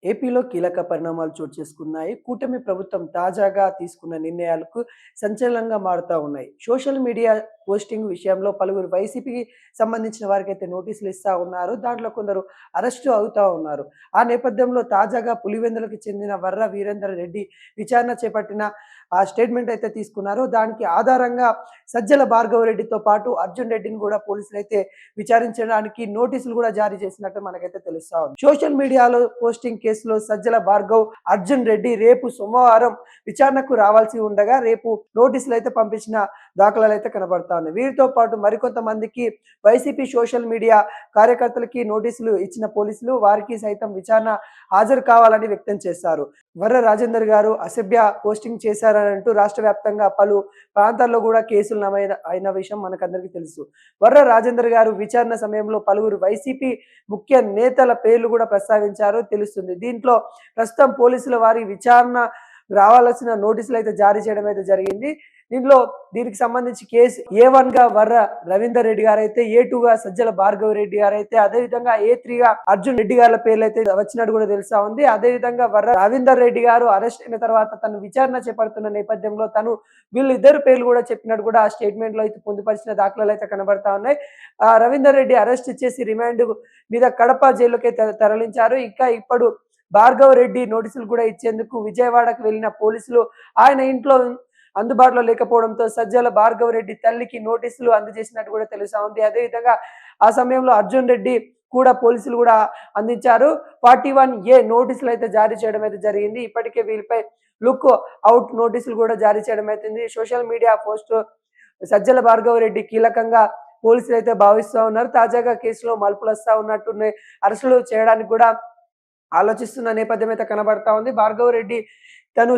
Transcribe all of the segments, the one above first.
ఏపీలో కీలక పరిణామాలు చోటు చేసుకున్నాయి. కూటమి ప్రభుత్వం తాజాగా తీసుకున్న నిర్ణయాలకు సంచలనంగా మారుతా ఉన్నాయి. సోషల్ మీడియా పోస్టింగ్ విషయంలో పలువురు వైసీపీకి సంబంధించిన వారికైతే నోటీసులు ఇస్తా ఉన్నారు. దాంట్లో కొందరు అరెస్టు అవుతా ఉన్నారు. ఆ నేపథ్యంలో తాజాగా పులివెందులకు చెందిన వర్ర వీరేందర్ రెడ్డి విచారణ చేపట్టిన ఆ స్టేట్మెంట్ అయితే తీసుకున్నారు. దానికి ఆధారంగా సజ్జల భార్గవరెడ్డితో పాటు అర్జున్ రెడ్డిని కూడా పోలీసులైతే విచారించడానికి నోటీసులు కూడా జారీ చేసినట్టు మనకైతే తెలుస్తా ఉంది. సోషల్ మీడియాలో పోస్టింగ్ కేసులో సజ్జల భార్గవ్, అర్జున్ రెడ్డి రేపు సోమవారం విచారణకు రావాల్సి ఉండగా రేపు నోటీసులు అయితే పంపించిన దాఖలాలు అయితే కనబడతా ఉన్నాయి. వీరితో పాటు మరికొంతమందికి వైసీపీ సోషల్ మీడియా కార్యకర్తలకి నోటీసులు ఇచ్చిన పోలీసులు వారికి సైతం విచారణ హాజరు కావాలని వ్యక్తం చేశారు. వర్ర రాజేందర్ గారు అసభ్య పోస్టింగ్ చేశారంటూ రాష్ట్ర వ్యాప్తంగా పలు ప్రాంతాల్లో కూడా కేసులు అయిన విషయం మనకందరికీ తెలుసు. వర్ర రాజేందర్ గారు విచారణ సమయంలో పలువురు వైసీపీ ముఖ్య నేతల పేర్లు కూడా ప్రస్తావించారు తెలుస్తుంది. దీంట్లో ప్రస్తుతం పోలీసుల వారి విచారణ రావాల్సిన నోటీసులు అయితే జారీ చేయడం అయితే జరిగింది. దీనికి సంబంధించి కేసు A1 గా వర్ర రవీందర్ రెడ్డి గారు అయితే, A2 గా సజ్జల భార్గవ రెడ్డి గారు అయితే, అదేవిధంగా A3 గా అర్జున్ రెడ్డి గారి పేర్లు అయితే వచ్చినట్టు కూడా తెలుసా ఉంది. అదేవిధంగా వర్ర రవీందర్ రెడ్డి గారు అరెస్ట్ అయిన తర్వాత తను విచారణ చేపడుతున్న నేపథ్యంలో తను వీళ్ళిద్దరు పేర్లు కూడా చెప్పినట్టు కూడా ఆ స్టేట్మెంట్ లో అయితే పొందుపరిచిన దాఖలాలు అయితే కనబడతా ఉన్నాయి. రవీందర్ రెడ్డి అరెస్ట్ చేసి రిమాండ్ మీద కడప జైలుకి తరలించారు. ఇంకా ఇప్పుడు భార్గవ రెడ్డి నోటీసులు కూడా ఇచ్చేందుకు విజయవాడకు వెళ్లిన పోలీసులు ఆయన ఇంట్లో అందుబాటులో లేకపోవడంతో సజ్జల భార్గవ రెడ్డి తల్లికి నోటీసులు అందజేసినట్టు కూడా తెలుసా ఉంది. అదేవిధంగా ఆ సమయంలో అర్జున్ రెడ్డి కూడా పోలీసులు కూడా అందించారు. 41A నోటీసులు అయితే జారీ చేయడం అయితే జరిగింది. ఇప్పటికే వీళ్ళపై లుక్ అవుట్ నోటీసులు కూడా జారీ చేయడం అవుతుంది. Social media post Sajjala Bhargava Reddy కీలకంగా పోలీసులు అయితే భావిస్తూ ఉన్నారు. తాజాగా కేసులో మలుపులు వస్తా ఉన్నట్టున్నాయి. అరెస్టులు చేయడానికి కూడా ఆలోచిస్తున్న నేపథ్యం అయితే కనబడతా ఉంది. భార్గవ రెడ్డి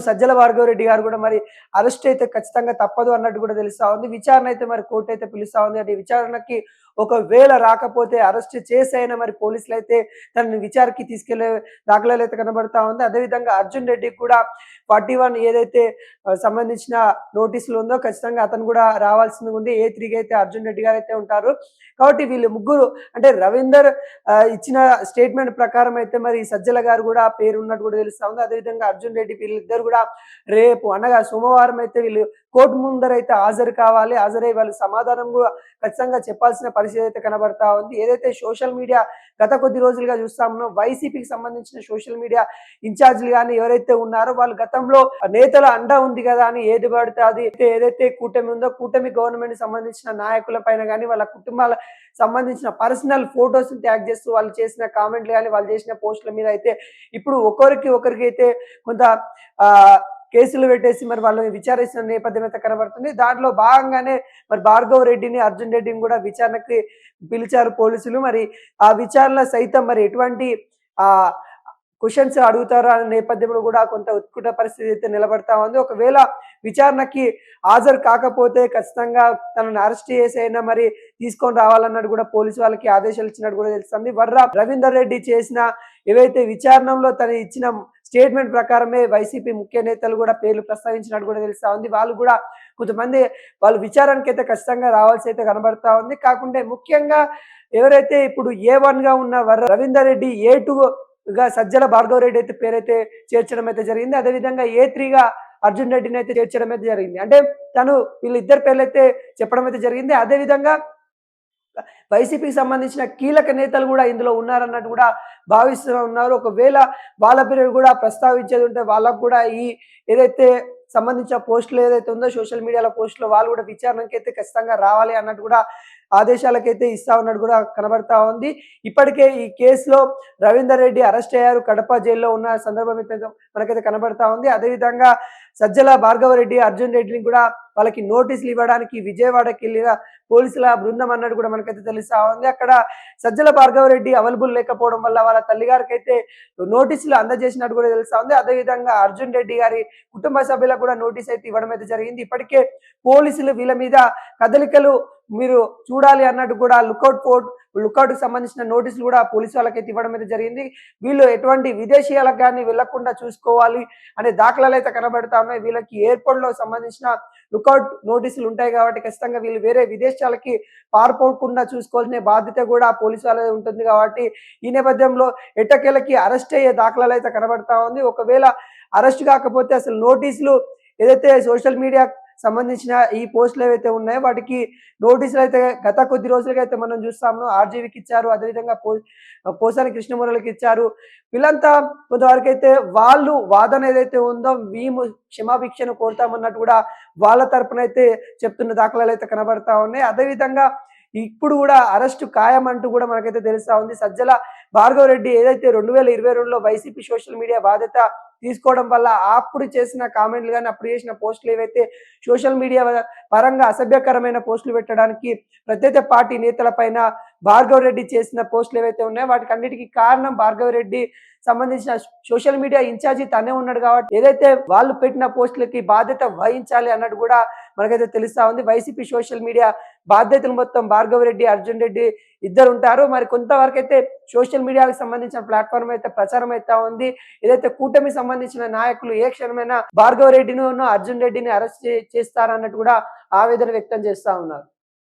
సజ్జల భార్గవ రెడ్డి గారు కూడా మరి అరెస్ట్ అయితే ఖచ్చితంగా తప్పదు అన్నట్టు కూడా తెలుస్తా ఉంది. విచారణ అయితే మరి కోర్టు అయితే పిలుస్తా ఉంది. అంటే విచారణకి ఒకవేళ రాకపోతే అరెస్ట్ చేసైనా మరి పోలీసులు అయితే తనని విచారణకి తీసుకెళ్లే దాఖలాలు అయితే కనబడతా ఉంది. అదేవిధంగా అర్జున్ రెడ్డికి కూడా 41 ఏదైతే సంబంధించిన నోటీసులు ఉందో ఖచ్చితంగా అతను కూడా రావాల్సింది ఉంది. A3 అయితే అర్జున్ రెడ్డి గారు అయితే ఉంటారు. కాబట్టి వీళ్ళు ముగ్గురు అంటే రవీందర్ ఇచ్చిన స్టేట్మెంట్ ప్రకారం అయితే మరి సజ్జల గారు కూడా పేరు ఉన్నట్టు కూడా తెలుస్తా ఉంది. అదేవిధంగా అర్జున్ రెడ్డి వీళ్ళిద్దరు కూడా రేపు అనగా సోమవారం అయితే వీళ్ళు కోర్టు ముందర అయితే హాజరు కావాలి. హాజరై వాళ్ళు సమాధానం కూడా ఖచ్చితంగా చెప్పాల్సిన పరిస్థితి అయితే కనబడతా ఉంది. ఏదైతే సోషల్ మీడియా గత కొద్ది రోజులుగా చూస్తా ఉన్నాం, వైసీపీకి సంబంధించిన సోషల్ మీడియా ఇన్ఛార్జీలు కానీ ఎవరైతే ఉన్నారో వాళ్ళు గతంలో నేతల అండ ఉంది కదా అని ఏది పడితే అది ఏదైతే కూటమి ఉందో కూటమి గవర్నమెంట్ సంబంధించిన నాయకుల పైన కానీ వాళ్ళ కుటుంబాల సంబంధించిన పర్సనల్ ఫొటోస్ ట్యాగ్ చేస్తూ వాళ్ళు చేసిన కామెంట్లు కానీ వాళ్ళు చేసిన పోస్టుల మీద అయితే ఇప్పుడు ఒకరికి అయితే కొంత కేసులు పెట్టేసి మరి వాళ్ళని విచారిస్తున్న నేపథ్యం అయితే కనబడుతుంది. దాంట్లో భాగంగానే మరి భార్గవ రెడ్డిని, అర్జున్ రెడ్డిని కూడా విచారణకి పిలిచారు పోలీసులు. మరి ఆ విచారణ సైతం మరి ఎటువంటి క్వశ్చన్స్ అడుగుతారు అనే నేపథ్యంలో కూడా కొంత ఉత్కంఠ పరిస్థితి అయితే నిలబడతా ఉంది. ఒకవేళ విచారణకి హాజరు కాకపోతే ఖచ్చితంగా తనను అరెస్ట్ చేసైనా మరి తీసుకొని రావాలన్నట్టు కూడా పోలీసు వాళ్ళకి ఆదేశాలు ఇచ్చినట్టు కూడా తెలుస్తుంది. వర్ర రవీందర్ రెడ్డి చేసిన ఏవైతే విచారణలో తను ఇచ్చిన స్టేట్మెంట్ ప్రకారమే వైసీపీ ముఖ్య నేతలు కూడా పేర్లు ప్రస్తావించినట్టు కూడా తెలుస్తా ఉంది. వాళ్ళు కూడా కొంతమంది వాళ్ళు విచారణకి అయితే ఖచ్చితంగా రావాల్సి అయితే కనబడతా ఉంది. కాకుంటే ముఖ్యంగా ఎవరైతే ఇప్పుడు A1 గా ఉన్న వర్ర రవీందర్ రెడ్డి, A2 గా సజ్జల భార్గవ రెడ్డి అయితే పేరైతే చేర్చడం అయితే జరిగింది. అదేవిధంగా A3 గా అర్జున్ రెడ్డిని అయితే చేర్చడం అయితే జరిగింది. అంటే వీళ్ళిద్దరు పేర్లు అయితే చెప్పడం అయితే జరిగింది. అదేవిధంగా వైసీపీకి సంబంధించిన కీలక నేతలు కూడా ఇందులో ఉన్నారన్నట్టు కూడా భావిస్తూ ఉన్నారు. ఒకవేళ వాళ్ళ పేరు కూడా ప్రస్తావించేది ఉంటే వాళ్ళకు కూడా ఈ ఏదైతే సంబంధించిన పోస్టులు ఏదైతే ఉందో సోషల్ మీడియాలో పోస్టులు వాళ్ళు కూడా విచారణకి అయితే ఖచ్చితంగా రావాలి అన్నట్టు కూడా ఆదేశాలకైతే ఇస్తా ఉన్నట్టు కూడా కనబడతా ఉంది. ఇప్పటికే ఈ కేసులో రవీందర్ రెడ్డి అరెస్ట్ అయ్యారు. కడప జైల్లో ఉన్న సందర్భం అయితే మనకైతే కనబడతా ఉంది. అదేవిధంగా సజ్జల భార్గవ రెడ్డి, అర్జున్ రెడ్డిని కూడా వాళ్ళకి నోటీసులు ఇవ్వడానికి విజయవాడకి వెళ్ళిన పోలీసుల బృందం అన్నట్టు కూడా మనకైతే తెలుస్తా ఉంది. అక్కడ సజ్జల భార్గవ రెడ్డి అవైలబుల్ లేకపోవడం వల్ల వాళ్ళ తల్లిగారికి అయితే నోటీసులు అందజేసినట్టు కూడా తెలుస్తా ఉంది. అదేవిధంగా అర్జున్ రెడ్డి గారి కుటుంబ సభ్యులకు కూడా నోటీస్ అయితే ఇవ్వడం అయితే జరిగింది. ఇప్పటికే పోలీసులు వీళ్ళ మీద కదలికలు మీరు చూడాలి అన్నట్టు కూడా లుకౌట్ లుకౌట్ కి సంబంధించిన నోటీసులు కూడా పోలీసు వాళ్ళకైతే ఇవ్వడం అయితే జరిగింది. వీళ్ళు ఎటువంటి విదేశీయాలకు కానీ వెళ్ళకుండా చూసుకోవాలి అనే దాఖలాలు అయితే కనబడతా ఉన్నాయి. వీళ్ళకి ఎయిర్‌పోర్ట్‌లో సంబంధించిన లుకౌట్ నోటీసులు ఉంటాయి కాబట్టి ఖచ్చితంగా వీళ్ళు వేరే విదేశాలకి పారిపోకుండా చూసుకోవాల్సిన బాధ్యత కూడా పోలీసు వాళ్ళది ఉంటుంది కాబట్టి ఈ నేపథ్యంలో ఎట్టకేలకి అరెస్ట్ అయ్యే దాఖలాలు అయితే కనబడతా ఉంది. ఒకవేళ అరెస్ట్ కాకపోతే అసలు నోటీసులు ఏదైతే సోషల్ మీడియా సంబంధించిన ఈ పోస్టులు ఏవైతే ఉన్నాయో వాటికి నోటీసులు అయితే గత కొద్ది రోజులుగా అయితే మనం చూస్తాము. ఆర్‌జీవీకి ఇచ్చారు. అదేవిధంగా పోసాని కృష్ణమురళికి ఇచ్చారు. వీళ్ళంతా కొంతవరకైతే వాళ్ళు వాదన ఏదైతే ఉందో మేము క్షమాభిక్షను కోరుతామన్నట్టు కూడా వాళ్ళ తరపున అయితే చెప్తున్న దాఖలాలు అయితే కనబడతా ఉన్నాయి. అదేవిధంగా ఇప్పుడు కూడా అరెస్టు ఖాయం అంటూ కూడా మనకైతే తెలుస్తా ఉంది. సజ్జల భార్గవరెడ్డి ఏదైతే 2022లో వైసీపీ సోషల్ మీడియా బాధ్యత తీసుకోవడం వల్ల అప్పుడు చేసిన కామెంట్లు గాని, అప్పుడు చేసిన పోస్టులు ఏవైతే సోషల్ మీడియా పరంగా అసభ్యకరమైన పోస్టులు పెట్టడానికి ప్రత్యేక పార్టీ నేతల పైన భార్గవరెడ్డి చేసిన పోస్టులు ఏవైతే ఉన్నాయో వాటికన్నిటికీ కారణం భార్గవరెడ్డి సంబంధించిన సోషల్ మీడియా ఇన్ఛార్జి తనే ఉన్నాడు కాబట్టి ఏదైతే వాళ్ళు పెట్టిన పోస్టులకి బాధ్యత వహించాలి అన్నట్టు కూడా మనకైతే తెలుస్తా ఉంది. వైసీపీ సోషల్ మీడియా బాధ్యతలు మొత్తం భార్గవరెడ్డి, అర్జున్ రెడ్డి ఇద్దరు ఉంటారు. మరి కొంతవరకు అయితే సోషల్ మీడియాకి సంబంధించిన ప్లాట్‌ఫామ్ అయితే ప్రచారం అయితా ఉంది. ఏదైతే కూటమి సంబంధించిన నాయకులు ఏ క్షణమైనా భార్గవరెడ్డిను, అర్జున్ రెడ్డిని అరెస్ట్ చేస్తారన్నట్టు కూడా ఆవేదన వ్యక్తం చేస్తా ఉన్నారు.